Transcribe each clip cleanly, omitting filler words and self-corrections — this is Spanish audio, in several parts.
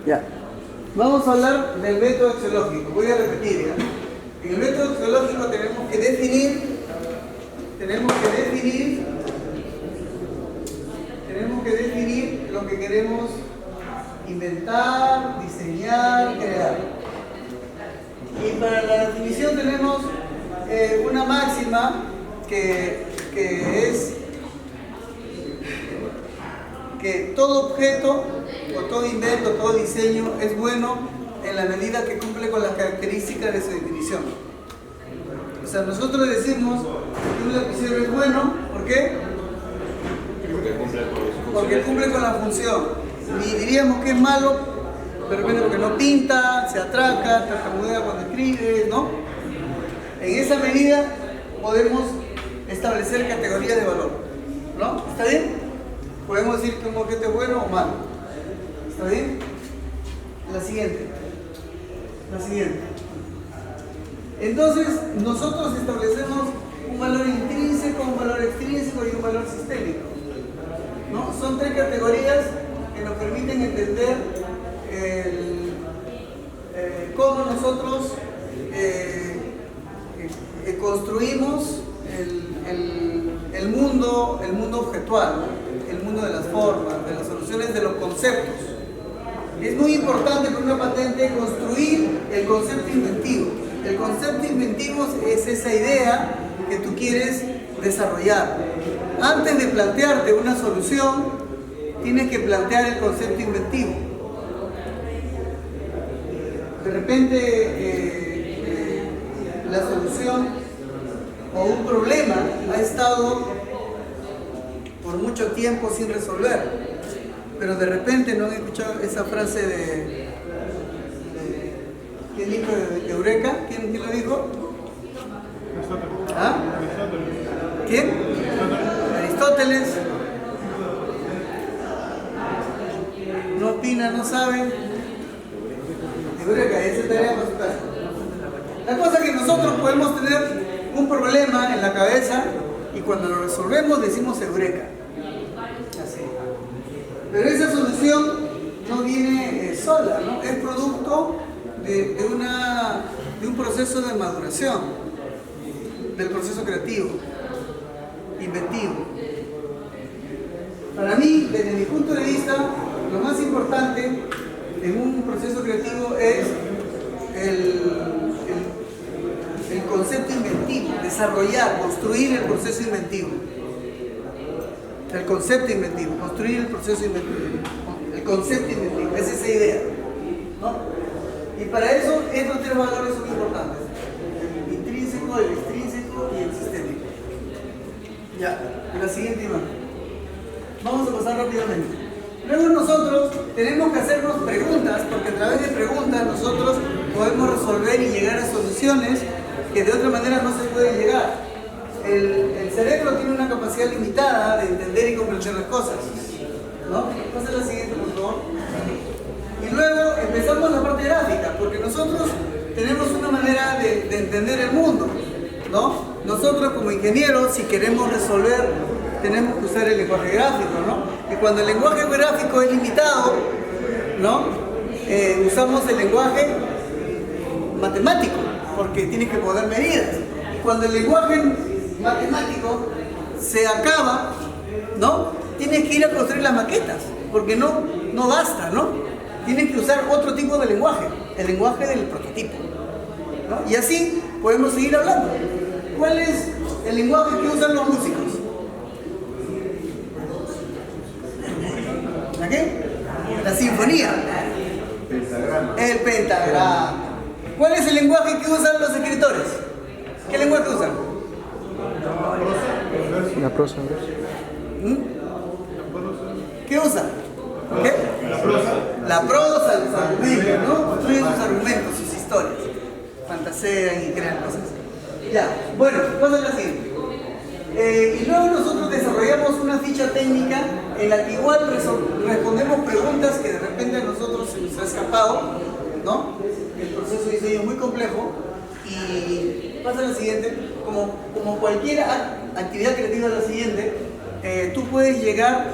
Ya. Vamos a hablar del método axiológico. Voy a repetir, ¿ya? En el método axiológico tenemos que definir lo que queremos inventar, diseñar, crear. Y para la definición tenemos una máxima que es que todo objeto o todo invento, todo diseño es bueno en la medida que cumple con las características de su definición. O sea, nosotros decimos que un lapicero es bueno, ¿por qué? Porque cumple con la función. Y diríamos que es malo, de repente porque no pinta, se atraca, tartamudea cuando escribe, ¿no? En esa medida podemos establecer categorías de valor, ¿no? ¿Está bien? Podemos decir que un objeto es bueno o malo. ¿Está bien? La siguiente. Entonces, nosotros establecemos un valor intrínseco, un valor extrínseco y un valor sistémico, ¿no? Son tres categorías que nos permiten entender cómo nosotros construimos el mundo objetual, el mundo de las formas, de las soluciones, de los conceptos. Es muy importante para una patente construir el concepto inventivo. El concepto inventivo es esa idea que tú quieres desarrollar. Antes de plantearte una solución, tienes que plantear el concepto inventivo. De repente, la solución o un problema ha estado por mucho tiempo sin resolver, pero de repente no han escuchado esa frase de ¿quién dijo Eureka? ¿Quién lo dijo? ¿Ah? ¿Quién? Aristóteles. No opina, no sabe. Eureka, esa tarea para su casa. La cosa es que nosotros podemos tener un problema en la cabeza y cuando lo resolvemos decimos Eureka. Así. Pero esa solución no viene sola, ¿no? Es producto de un proceso de maduración, del proceso creativo, inventivo. Para mí, desde mi punto de vista, lo más importante en un proceso creativo es el concepto inventivo, desarrollar, construir el proceso inventivo. El concepto inventivo, construir el proceso inventivo. El concepto inventivo, es esa idea, ¿no? Y para eso estos tres valores son importantes: el intrínseco, el extrínseco y el sistémico. Ya, la siguiente imagen. Vamos a pasar rápidamente. Luego nosotros tenemos que hacernos preguntas, porque a través de preguntas nosotros podemos resolver y llegar a soluciones que de otra manera no se pueden llegar. El cerebro tiene una capacidad limitada de entender y comprender las cosas, ¿no? Pasa la siguiente, por favor. Y luego empezamos la parte gráfica, porque nosotros tenemos una manera de entender el mundo, ¿no? Nosotros como ingenieros, si queremos resolver, tenemos que usar el lenguaje gráfico, ¿no? Y cuando el lenguaje gráfico es limitado, ¿no? Usamos el lenguaje matemático, porque tiene que poder medidas. Y cuando el lenguaje matemático se acaba, ¿no? Tienes que ir a construir las maquetas, porque no basta, ¿no? Tienes que usar otro tipo de lenguaje, el lenguaje del prototipo, ¿no? Y así podemos seguir hablando. ¿Cuál es el lenguaje que usan los músicos? ¿La qué? La sinfonía. El pentagrama. ¿Cuál es el lenguaje que usan los escritores? ¿Qué lenguaje usan? La prosa. ¿Qué usan? ¿Qué? La prosa, los argumentos, ¿no? Construyen sus argumentos, sus historias. Fantasean y crean cosas. Ya, bueno, pasa la siguiente. Y luego nosotros desarrollamos una ficha técnica en la que igual respondemos preguntas que de repente a nosotros se nos ha escapado, ¿no? El proceso de diseño es muy complejo y pasa la siguiente. Como cualquier actividad creativa es la siguiente, tú puedes llegar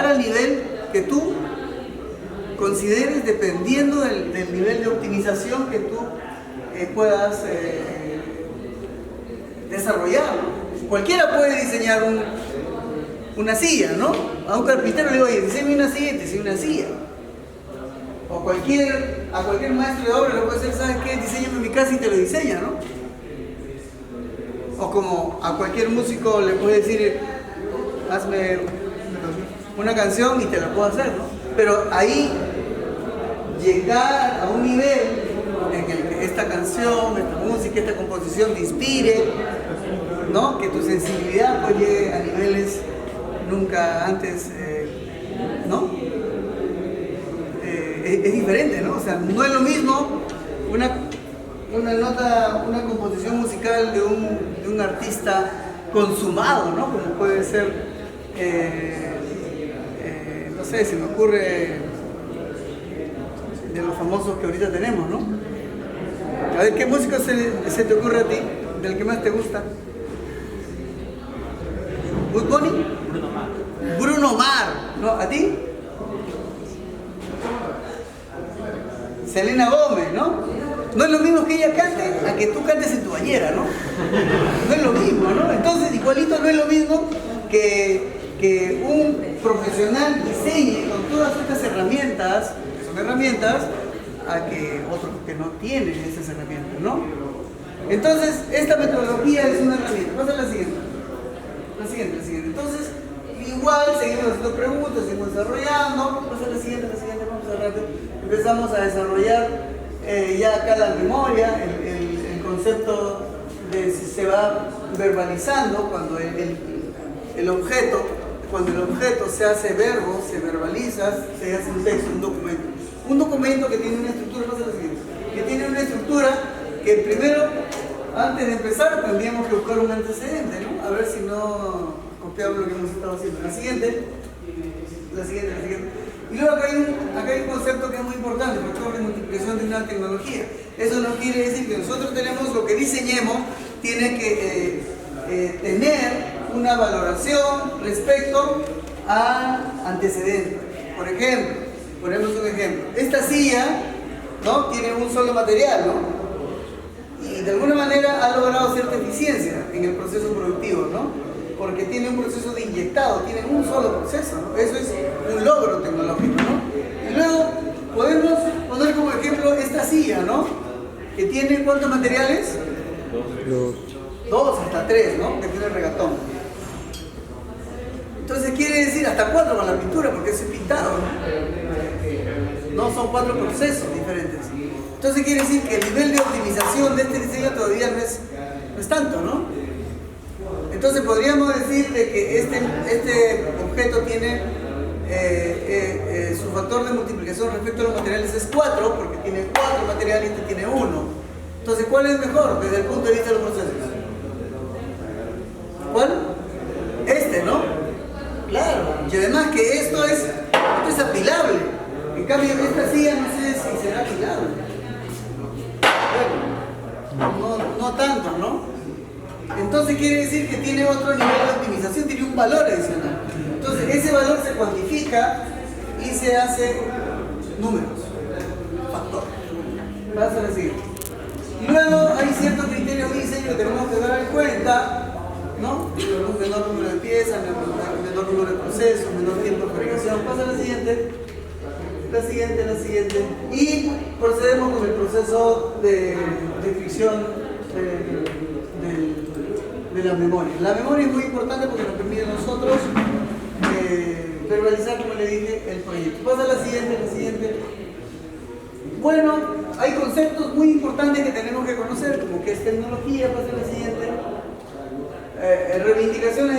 al nivel que tú consideres dependiendo del nivel de optimización que tú puedas desarrollar, ¿no? Cualquiera puede diseñar una silla, ¿no? A un carpintero le digo, oye, diseñame una silla y te diseña una silla. O a cualquier maestro de obra le puede decir, ¿sabes qué? Diseñame mi casa y te lo diseña, ¿no? O como a cualquier músico le puede decir, hazme una canción y te la puedo hacer, ¿no? Pero ahí llegar a un nivel en el que esta canción, esta música, esta composición te inspire, ¿no? Que tu sensibilidad pues llegue a niveles nunca antes, ¿no? Es diferente, ¿no? O sea, no es lo mismo una nota, una composición musical de un artista consumado, ¿no? Como puede ser, no sé, se me ocurre de los famosos que ahorita tenemos, ¿no? A ver, ¿qué música se te ocurre a ti? ¿Del que más te gusta? ¿Bud Bunny? Bruno Mars. Bruno Mars, ¿no? ¿A ti? Selena Gómez, ¿no? No es lo mismo que ella cante a que tú cantes en tu bañera, ¿no? No es lo mismo, ¿no? Entonces, igualito no es lo mismo que un profesional diseñe con todas estas herramientas, que son herramientas, a que otros que no tienen esas herramientas, ¿no? Entonces, esta metodología es una herramienta. Pasa a la siguiente. La siguiente. Entonces, igual seguimos haciendo preguntas, seguimos desarrollando. Pasa a la siguiente, vamos a rápido. Empezamos a desarrollar ya acá la memoria, el concepto de si se va verbalizando cuando el objeto se hace verbo, se verbaliza, se hace un texto, un documento. Un documento que tiene una estructura, pasa a la siguiente, que tiene una estructura que primero, antes de empezar, tendríamos que buscar un antecedente, ¿no? A ver si no copiamos lo que hemos estado haciendo. La siguiente. Y luego acá hay un concepto que es muy importante, factor de multiplicación de una tecnología. Eso no quiere decir que nosotros tenemos lo que diseñemos, tiene que tener una valoración respecto a antecedentes. Por ejemplo, ponemos un ejemplo. Esta silla, ¿no? Tiene un solo material, ¿no? Y de alguna manera ha logrado cierta eficiencia en el proceso productivo, ¿no? Porque tiene un proceso de inyectado, tiene un solo proceso, ¿no? Eso es un logro tecnológico, ¿no? Y luego podemos poner como ejemplo esta silla, ¿no? Que tiene ¿cuántos materiales? Dos hasta tres, ¿no? Que tiene regatón. Entonces quiere decir hasta 4 con la pintura, porque es pintado, ¿no? No, son 4 procesos diferentes. Entonces quiere decir que el nivel de optimización de este diseño todavía no es tanto, ¿no? Entonces podríamos decir de que este objeto tiene su factor de multiplicación respecto a los materiales es 4, porque tiene 4 materiales y este tiene 1. Entonces, ¿cuál es mejor desde el punto de vista de los procesos? ¿Cuál? Este, ¿no? Claro. Y además que esto es apilable. En cambio, esta silla no sé si será apilable. Bueno, no tanto, ¿no? Entonces quiere decir que tiene otro nivel de optimización, tiene un valor adicional. Entonces ese valor se cuantifica y se hace números, factor. Pasa a la siguiente. Y luego hay ciertos criterios de diseño que tenemos que dar en cuenta, ¿no? Un menor número de piezas, menor número de procesos, menor tiempo de fabricación. Pasa a la siguiente. La siguiente. Y procedemos con el proceso de fricción de la memoria. La memoria es muy importante porque nos permite a nosotros verbalizar, como le dije, el proyecto. Pasa a la siguiente. Bueno, hay conceptos muy importantes que tenemos que conocer, como que es tecnología. Pasa a la siguiente. Reivindicaciones